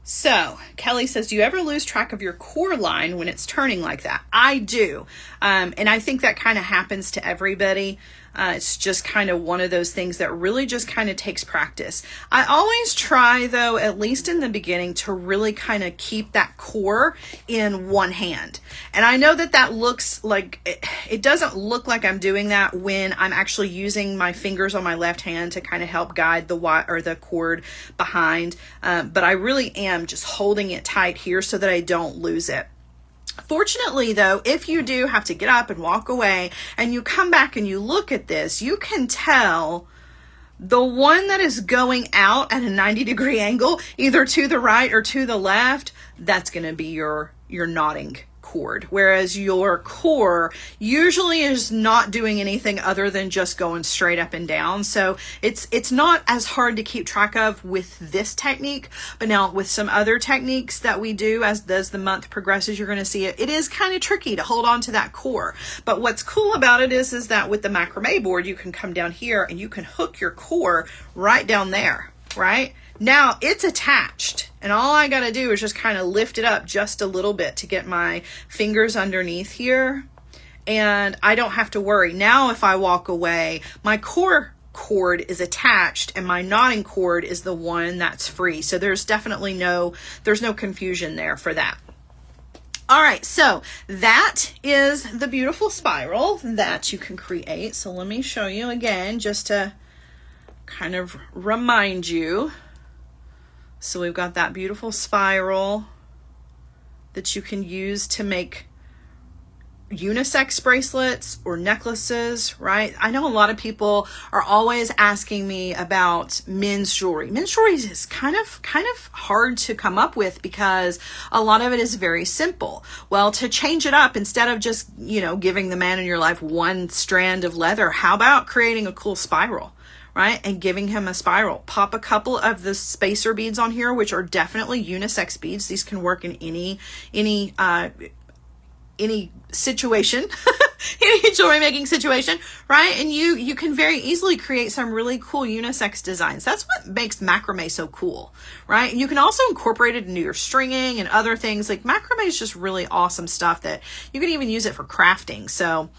[SPEAKER 1] So Kelly says, do you ever lose track of your core line when it's turning like that? I do. And I think that kind of happens to everybody. It's just kind of one of those things that really just kind of takes practice. I always try, though, at least in the beginning, to really kind of keep that core in one hand. And I know that that looks like, it doesn't look like I'm doing that when I'm actually using my fingers on my left hand to kind of help guide the wire or the cord behind. But I really am just holding it tight here so that I don't lose it. Fortunately, though, if you do have to get up and walk away and you come back and you look at this, you can tell the one that is going out at a 90-degree angle, either to the right or to the left, that's going to be your knotting cord. Whereas your core usually is not doing anything other than just going straight up and down. So it's not as hard to keep track of with this technique. But now with some other techniques that we do as the month progresses, you're going to see it is kind of tricky to hold on to that core. But what's cool about it is that with the macrame board, you can come down here and you can hook your core right down there, right? Now it's attached, and all I got to do is just kind of lift it up just a little bit to get my fingers underneath here, and I don't have to worry. Now if I walk away, my core cord is attached and my knotting cord is the one that's free. So there's definitely no confusion there for that. All right, so that is the beautiful spiral that you can create. So let me show you again just to kind of remind you. So we've got that beautiful spiral that you can use to make unisex bracelets or necklaces, right? I know a lot of people are always asking me about men's jewelry. Men's jewelry is kind of hard to come up with because a lot of it is very simple. Well, to change it up, instead of just, giving the man in your life one strand of leather, how about creating a cool spiral? Right? And giving him a spiral. Pop a couple of the spacer beads on here, which are definitely unisex beads. These can work in any situation, any jewelry making situation, right? And you can very easily create some really cool unisex designs. That's what makes macrame so cool, right? And you can also incorporate it into your stringing and other things. Like macrame is just really awesome stuff that you can even use it for crafting. So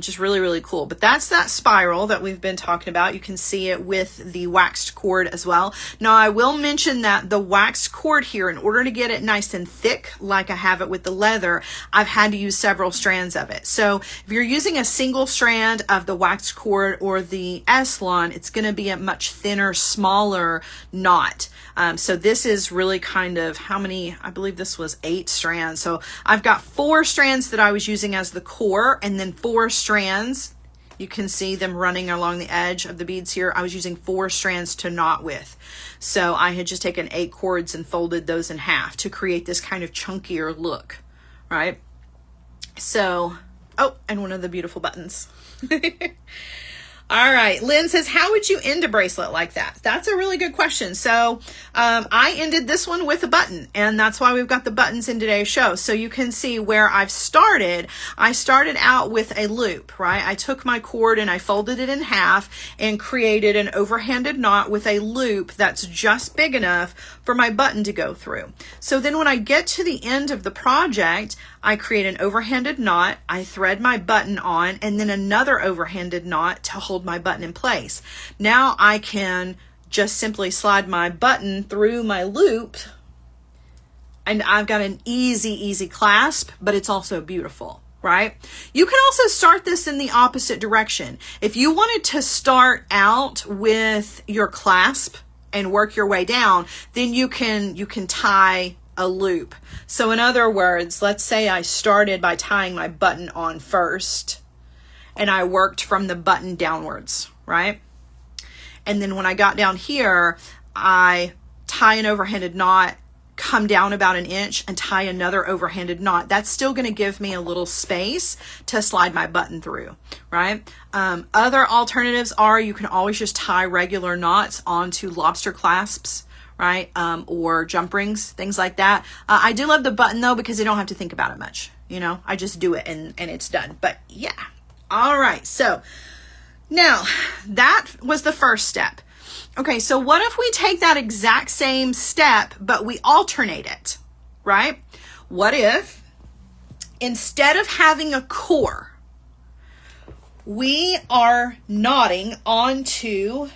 [SPEAKER 1] just really, really cool. But that's that spiral that we've been talking about. You can see it with the waxed cord as well. Now I will mention that the waxed cord here, in order to get it nice and thick, like I have it with the leather, I've had to use several strands of it. So if you're using a single strand of the waxed cord or the S-lon, it's going to be a much thinner, smaller knot. So this is really kind of how many, I believe this was 8 strands. So I've got 4 strands that I was using as the core, and then 4 strands. You can see them running along the edge of the beads here. I was using 4 strands to knot with. So I had just taken 8 cords and folded those in half to create this kind of chunkier look, right? So, oh, and one of the beautiful buttons. All right. Lynn says, how would you end a bracelet like that? That's a really good question. So I ended this one with a button, and that's why we've got the buttons in today's show. So you can see where I've started. I started out with a loop, right? I took my cord and I folded it in half and created an overhanded knot with a loop that's just big enough for my button to go through. So then when I get to the end of the project, I create an overhanded knot, I thread my button on, and then another overhanded knot to hold my button in place. Now I can just simply slide my button through my loop, and I've got an easy clasp, but it's also beautiful, right? You can also start this in the opposite direction. If you wanted to start out with your clasp and work your way down, then you can tie a loop. So in other words, let's say I started by tying my button on first and I worked from the button downwards, right? And then when I got down here, I tie an overhanded knot, come down about an inch and tie another overhanded knot. That's still going to give me a little space to slide my button through, right? Other alternatives are you can always just tie regular knots onto lobster clasps, right? Or jump rings, things like that. I do love the button though, because I don't have to think about it much. You know, I just do it and it's done. But yeah. All right. So now that was the first step. Okay. So what if we take that exact same step, but we alternate it, right? What if instead of having a core, we are knotting onto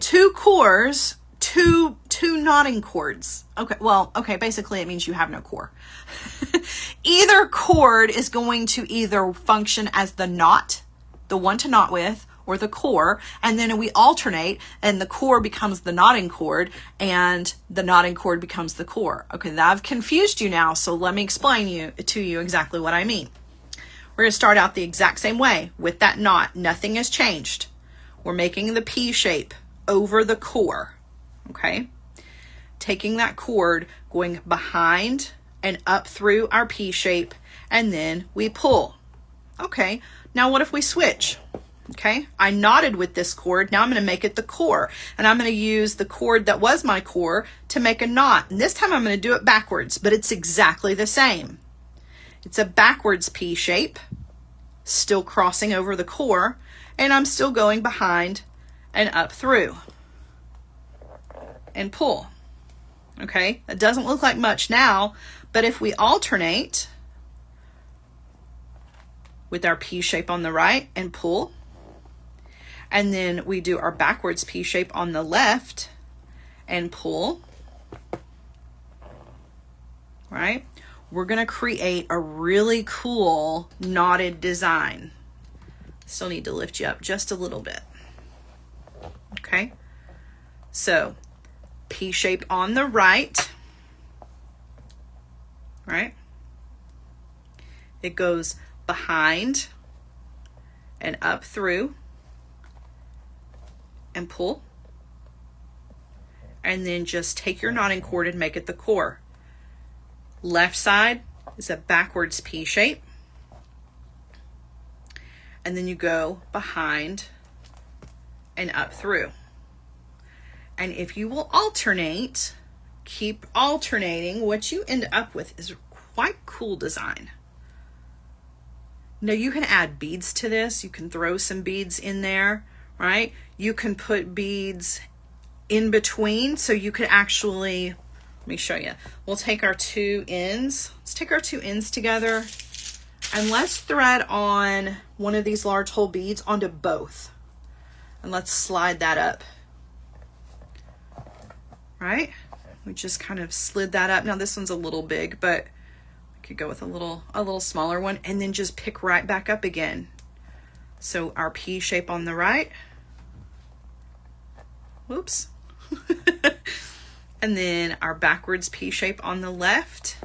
[SPEAKER 1] two cores, two knotting cords. Okay, well, okay, basically it means you have no core. Either cord is going to either function as the knot, the one to knot with, or the core, and then we alternate, and the core becomes the knotting cord, and the knotting cord becomes the core. Okay, now I've confused you now, so let me explain to you exactly what I mean. We're going to start out the exact same way with that knot. Nothing has changed. We're making the P shape over the core, okay? Taking that cord, going behind and up through our P shape, and then we pull. Okay, now what if we switch? Okay, I knotted with this cord. Now I'm going to make it the core, and I'm going to use the cord that was my core to make a knot. And this time I'm going to do it backwards, but it's exactly the same. It's a backwards P shape, still crossing over the core, and I'm still going behind and up through and pull. Okay, that doesn't look like much now, but if we alternate with our P shape on the right and pull, and then we do our backwards P shape on the left and pull, right? We're going to create a really cool knotted design. Still need to lift you up just a little bit. Okay, so P shape on the right, right? It goes behind and up through and pull, and then just take your knotting cord and make it the core. Left side is a backwards P shape, and then you go behind and up through. And if you will alternate, keep alternating, what you end up with is a quite cool design. Now you can add beads to this. You can throw some beads in there, right? You can put beads in between, so you could actually, let me show you. We'll take our two ends. Let's take our two ends together, and let's thread on one of these large hole beads onto both. And let's slide that up. Right? We just kind of slid that up. Now this one's a little big, but I could go with a little smaller one, and then just pick right back up again. So our P shape on the right. Whoops. And then our backwards P shape on the left.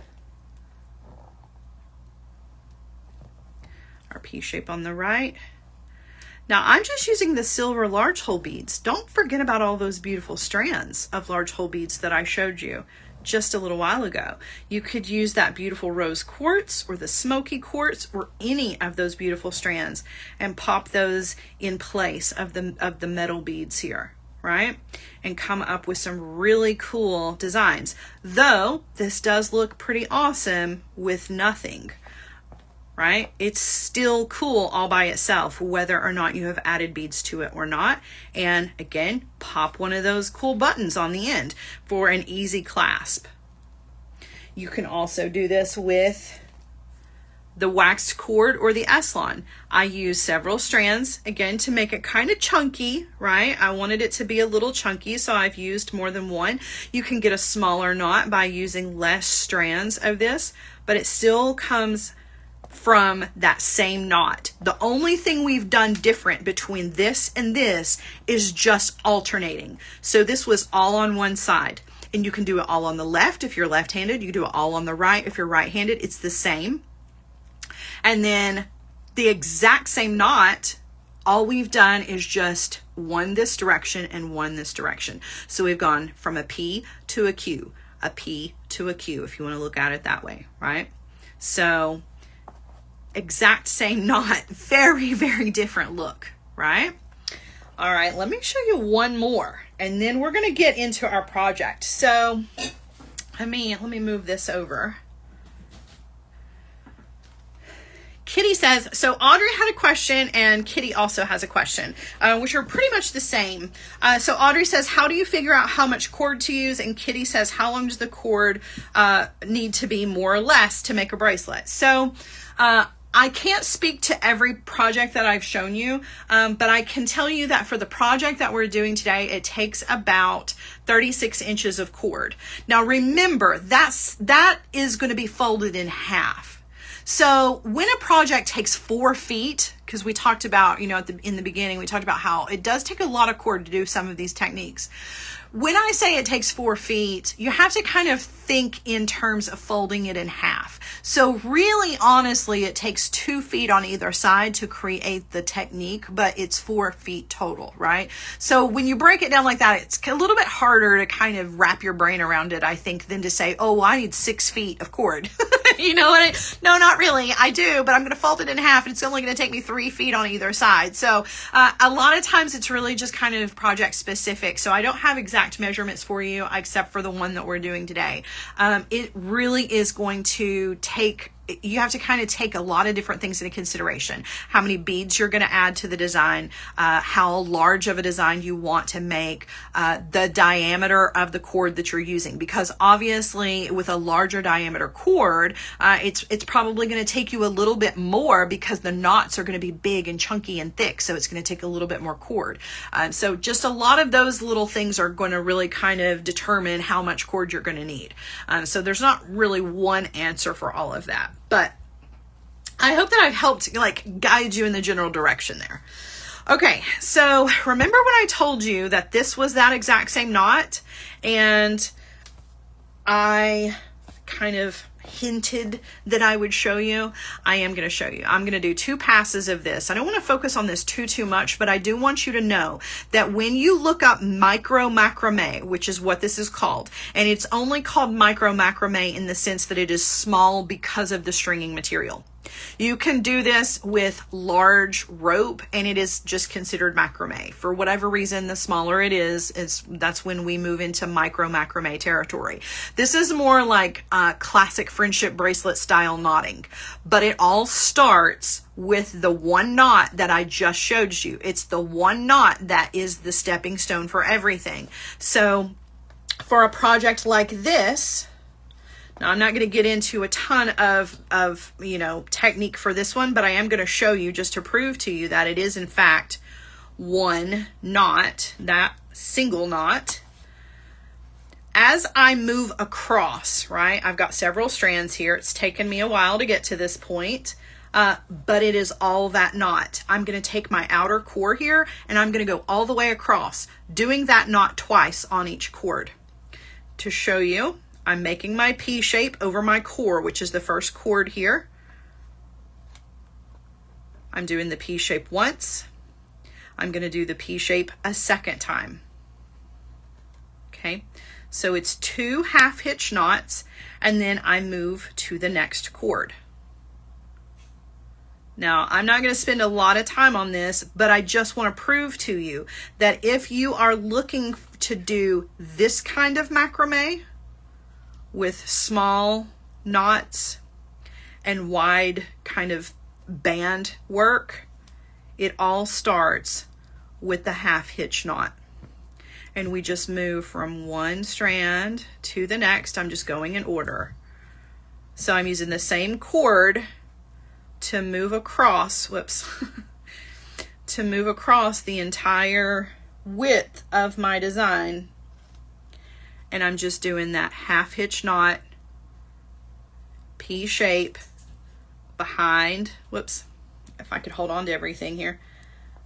[SPEAKER 1] Our P shape on the right. Now I'm just using the silver large hole beads. Don't forget about all those beautiful strands of large hole beads that I showed you. just a little while ago. You could use that beautiful rose quartz or the smoky quartz or any of those beautiful strands and pop those in place of the metal beads here, right? And come up with some really cool designs. Though this does look pretty awesome with nothing, right? It's still cool all by itself, whether or not you have added beads to it or not. And again, pop one of those cool buttons on the end for an easy clasp. You can also do this with the waxed cord or the Eslon. I use several strands, again, to make it kind of chunky, right? I wanted it to be a little chunky, so I've used more than one. You can get a smaller knot by using less strands of this, but it still comes from that same knot. The only thing we've done different between this and this is just alternating. So this was all on one side, and you can do it all on the left if you're left-handed. You can do it all on the right if you're right-handed. It's the same. And then the exact same knot, all we've done is just one this direction and one this direction. So we've gone from a P to a Q, a P to a Q, if you want to look at it that way, right? So exact same knot, very, very different look, right? All right, let me show you one more, and then we're going to get into our project. So let me move this over. Kitty says, so Audrey had a question and Kitty also has a question, which are pretty much the same. So Audrey says, how do you figure out how much cord to use? And Kitty says, how long does the cord need to be more or less to make a bracelet? So I can't speak to every project that I've shown you, but I can tell you that for the project that we're doing today, it takes about 36 inches of cord. Now remember, that is going to be folded in half. So when a project takes 4 feet, because we talked about, you know, in the beginning, we talked about how it does take a lot of cord to do some of these techniques. When I say it takes 4 feet, you have to kind of think in terms of folding it in half. So really, honestly, it takes 2 feet on either side to create the technique, but it's 4 feet total, right? So when you break it down like that, it's a little bit harder to kind of wrap your brain around it, I think, than to say, oh, I need 6 feet of cord. You know what? No, not really. I do, but I'm going to fold it in half, and it's only going to take me 3 feet on either side. So a lot of times it's really just kind of project specific. So I don't have exact measurements for you, except for the one that we're doing today. It really is going to take, you have to kind of take a lot of different things into consideration. How many beads you're going to add to the design, how large of a design you want to make, the diameter of the cord that you're using. Because obviously with a larger diameter cord, it's probably going to take you a little bit more because the knots are going to be big and chunky and thick. So it's going to take a little bit more cord. So just a lot of those little things are going to really kind of determine how much cord you're going to need. So there's not really one answer for all of that. But I hope that I've helped like guide you in the general direction there. Okay, so remember when I told you that this was that exact same knot, and I kind of hinted that I would show you? I am going to show you. I'm going to do 2 passes of this. I don't want to focus on this too much, but I do want you to know that when you look up micro macrame, which is what this is called, and it's only called micro macrame in the sense that it is small because of the stringing material. You can do this with large rope and it is just considered macrame. For whatever reason, the smaller it is, that's when we move into micro macrame territory. This is more like classic friendship bracelet style knotting, but it all starts with the one knot that I just showed you. It's the one knot that is the stepping stone for everything. So for a project like this, now, I'm not going to get into a ton of you know, technique for this one, but I am going to show you just to prove to you that it is in fact one knot, that single knot. As I move across, right, I've got several strands here. It's taken me a while to get to this point, but it is all that knot. I'm going to take my outer core here and I'm going to go all the way across, doing that knot twice on each cord. To show you, I'm making my P shape over my core, which is the first cord here. I'm doing the P shape once. I'm going to do the P shape a second time. Okay, So it's 2 half hitch knots, and then I move to the next cord. Now, I'm not going to spend a lot of time on this, but I just want to prove to you that if you are looking to do this kind of macrame with small knots and wide kind of band work, it all starts with the half hitch knot. And we just move from one strand to the next. I'm just going in order. So I'm using the same cord to move across, to move across the entire width of my design. And I'm just doing that half hitch knot, P shape, behind, if I could hold on to everything here,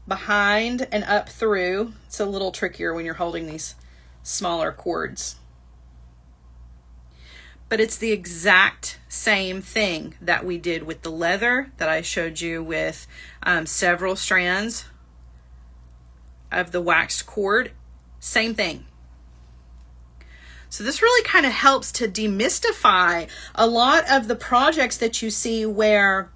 [SPEAKER 1] behind and up through. It's a little trickier when you're holding these smaller cords. But it's the exact same thing that we did with the leather that I showed you with several strands of the waxed cord. Same thing. So this really kind of helps to demystify a lot of the projects that you see where,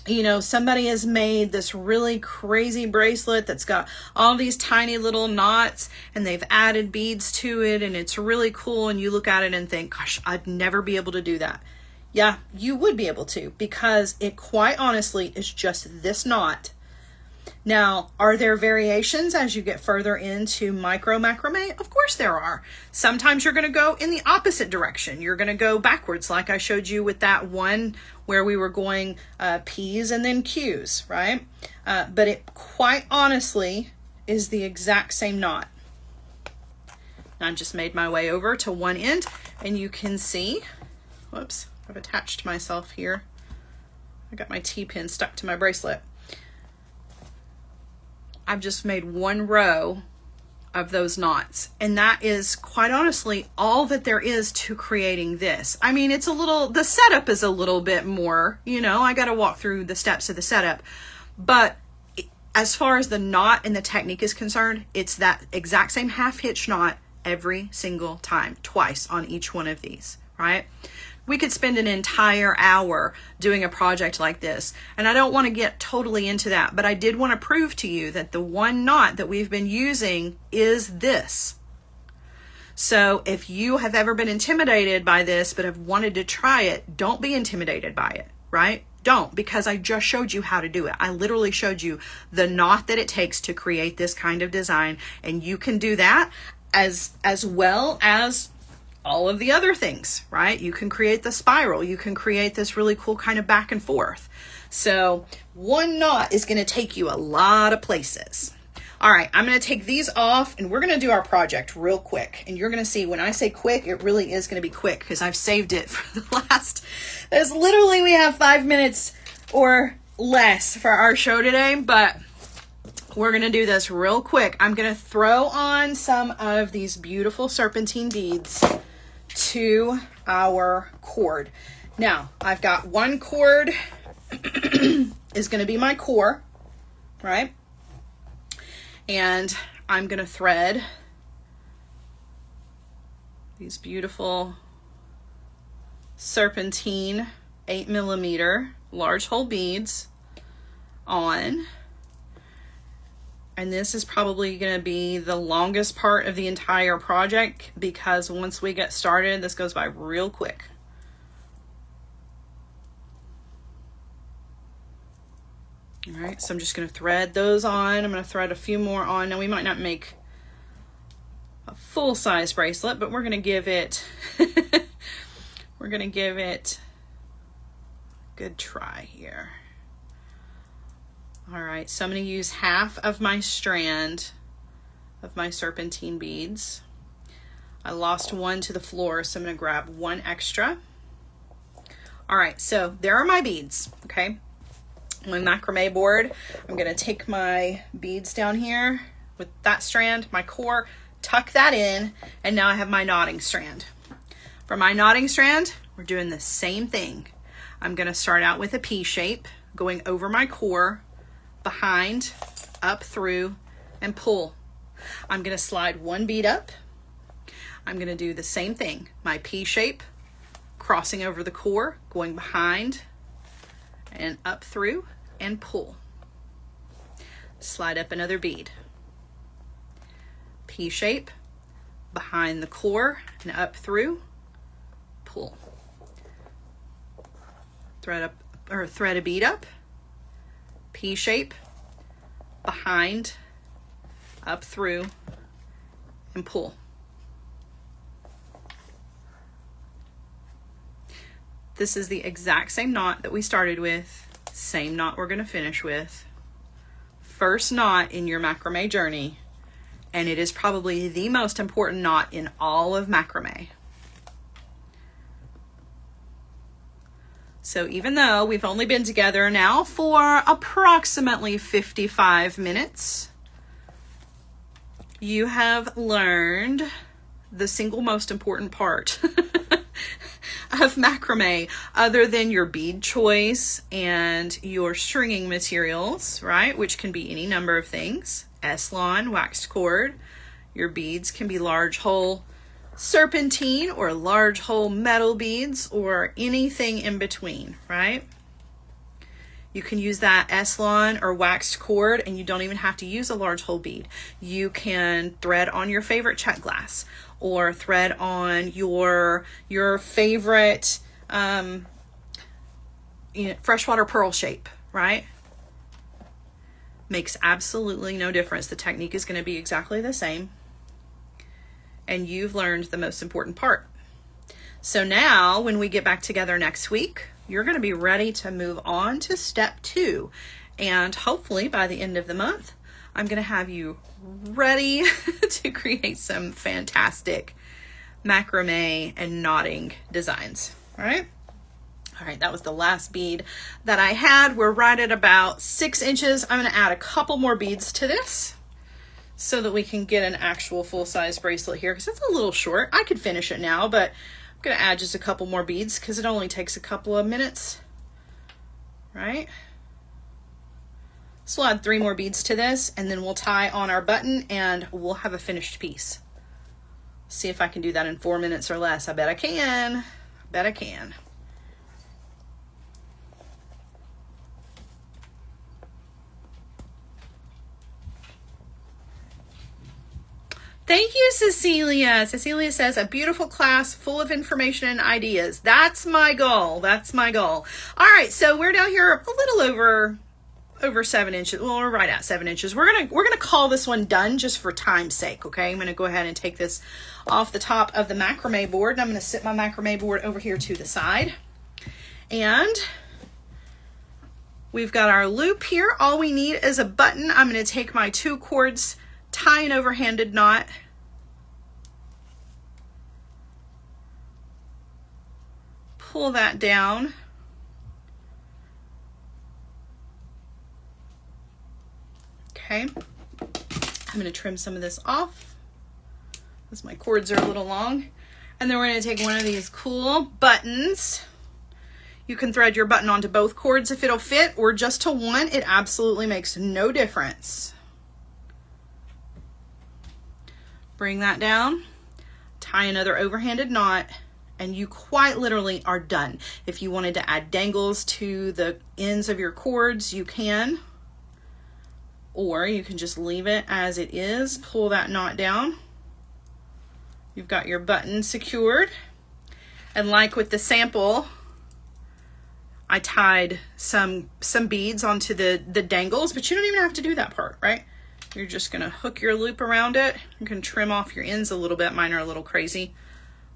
[SPEAKER 1] you know, somebody has made this really crazy bracelet that's got all these tiny little knots and they've added beads to it and it's really cool, and you look at it and think, gosh, I'd never be able to do that. Yeah, you would be able to, because it quite honestly is just this knot. Now, are there variations as you get further into micro macrame? Of course there are. Sometimes you're going to go in the opposite direction. You're going to go backwards, like I showed you with that one where we were going P's and then Q's, right? But it quite honestly is the exact same knot. I just made my way over to one end, and you can see, whoops, I've attached myself here. I got my T-pin stuck to my bracelet. I've just made one row of those knots, and that is quite honestly all that there is to creating this. I mean, it's a little, the setup is a little bit more, you know, I got to walk through the steps of the setup, but as far as the knot and the technique is concerned, it's that exact same half hitch knot every single time, twice on each one of these, right? We could spend an entire hour doing a project like this, and I don't want to get totally into that, but I did want to prove to you that the one knot that we've been using is this. So if you have ever been intimidated by this but have wanted to try it, don't be intimidated by it, right? Don't, because I just showed you how to do it. I literally showed you the knot that it takes to create this kind of design, and you can do that as well as all of the other things, right? You can create the spiral. You can create this really cool kind of back and forth. So one knot is going to take you a lot of places. All right, I'm going to take these off and we're going to do our project real quick. And you're going to see when I say quick, it really is going to be quick because I've saved it for the last, there's literally, we have 5 minutes or less for our show today, but we're going to do this real quick. I'm going to throw on some of these beautiful serpentine beads to our cord. Now, I've got one cord is going to be my core, right? And I'm going to thread these beautiful serpentine 8mm large hole beads on. And this is probably going to be the longest part of the entire project because once we get started, this goes by real quick. All right, so I'm just going to thread those on. I'm going to thread a few more on. Now, we might not make a full-size bracelet, but we're going to give it, we're going to give it a good try here. All right, so I'm going to use half of my strand of my serpentine beads. I lost one to the floor, so I'm going to grab one extra. All right, so there are my beads, okay? My macrame board. I'm going to take my beads down here with that strand, my core, tuck that in, and now I have my knotting strand. For my knotting strand, we're doing the same thing. I'm going to start out with a P shape, going over my core, behind, up through, and pull. I'm going to slide one bead up. I'm going to do the same thing. My P shape, crossing over the core, going behind and up through and pull. Slide up another bead. P shape, behind the core and up through, pull. Thread up or thread a bead up, P shape, behind, up through, and pull. This is the exact same knot that we started with, same knot we're going to finish with. First knot in your macrame journey, and it is probably the most important knot in all of macrame. So even though we've only been together now for approximately 55 minutes, you have learned the single most important part of macrame, other than your bead choice and your stringing materials, right? Which can be any number of things. S-lawn, waxed cord. Your beads can be large hole serpentine or large hole metal beads or anything in between, right? You can use that S-lawn or waxed cord, and you don't even have to use a large hole bead. You can thread on your favorite check glass, or thread on your favorite freshwater pearl shape, right? Makes absolutely no difference. The technique is going to be exactly the same. And you've learned the most important part. So now when we get back together next week, you're going to be ready to move on to step 2. And hopefully by the end of the month, I'm going to have you ready to create some fantastic macrame and knotting designs. All right. All right, that was the last bead that I had. We're right at about 6 inches. I'm going to add a couple more beads to this so that we can get an actual full-size bracelet here, because it's a little short. I could finish it now, but I'm going to add just a couple more beads because it only takes a couple of minutes, right? So we'll add 3 more beads to this, and then we'll tie on our button and we'll have a finished piece. See if I can do that in 4 minutes or less. I bet I can. I bet I can. Thank you, Cecilia. Cecilia says, a beautiful class full of information and ideas. That's my goal. That's my goal. All right, so we're down here a little over 7 inches. Well, we're right at 7 inches. We're gonna call this one done just for time's sake, okay? I'm gonna go ahead and take this off the top of the macrame board, and I'm gonna sit my macrame board over here to the side. And we've got our loop here. All we need is a button. I'm gonna take my 2 cords, tie an overhanded knot, pull that down, okay. I'm going to trim some of this off because my cords are a little long, and then we're going to take one of these cool buttons. You can thread your button onto both cords if it'll fit, or just to one. It absolutely makes no difference. Bring that down, tie another overhanded knot, and you quite literally are done. If you wanted to add dangles to the ends of your cords, you can, or you can just leave it as it is. Pull that knot down. You've got your button secured, and like with the sample, I tied some beads onto the dangles, but you don't even have to do that part, right? You're just gonna hook your loop around it. You can trim off your ends a little bit. Mine are a little crazy,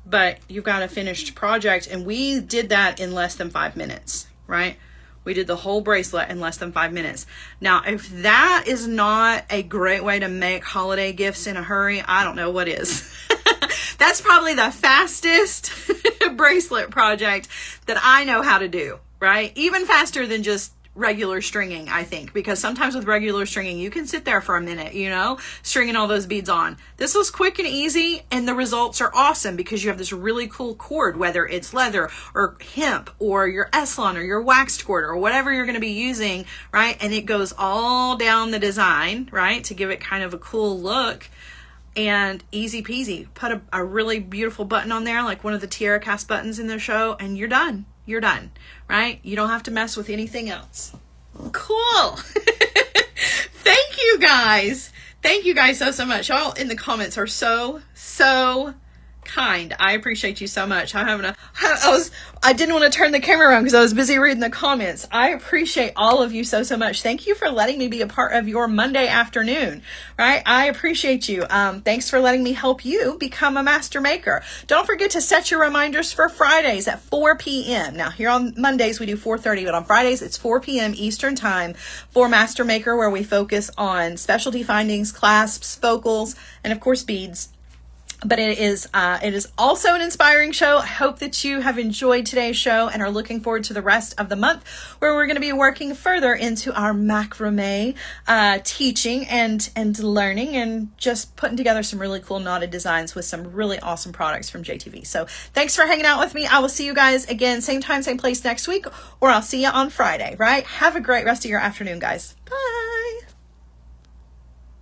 [SPEAKER 1] but you've got a finished project. And we did that in less than 5 minutes, right? We did the whole bracelet in less than 5 minutes. Now, if that is not a great way to make holiday gifts in a hurry, I don't know what is. That's probably the fastest bracelet project that I know how to do, right? Even faster than just regular stringing, I think, because sometimes with regular stringing, you can sit there for a minute, you know, stringing all those beads on. This was quick and easy, and the results are awesome because you have this really cool cord, whether it's leather or hemp or your S-lawn or your waxed cord or whatever you're going to be using, right? And it goes all down the design, right, to give it kind of a cool look. and easy peasy. Put a really beautiful button on there, like one of the Tiara cast buttons in the show, and you're done. You're done, right? You don't have to mess with anything else. Cool. Thank you guys. Thank you guys so much. Y'all in the comments are so kind. I appreciate you so much. I didn't want to turn the camera around because I was busy reading the comments. I appreciate all of you so much. Thank you for letting me be a part of your Monday afternoon, right? I appreciate you. Thanks for letting me help you become a master maker. Don't forget to set your reminders for Fridays at 4 p.m. Now here on Mondays we do 4:30, but on Fridays it's 4 p.m. Eastern time for Master Maker, where we focus on specialty findings, clasps, focals, and of course beads. But it is also an inspiring show. I hope that you have enjoyed today's show and are looking forward to the rest of the month, where we're going to be working further into our macrame teaching and learning, and just putting together some really cool knotted designs with some really awesome products from JTV. So thanks for hanging out with me. I will see you guys again, same time, same place next week, or I'll see you on Friday, right? Have a great rest of your afternoon, guys. Bye.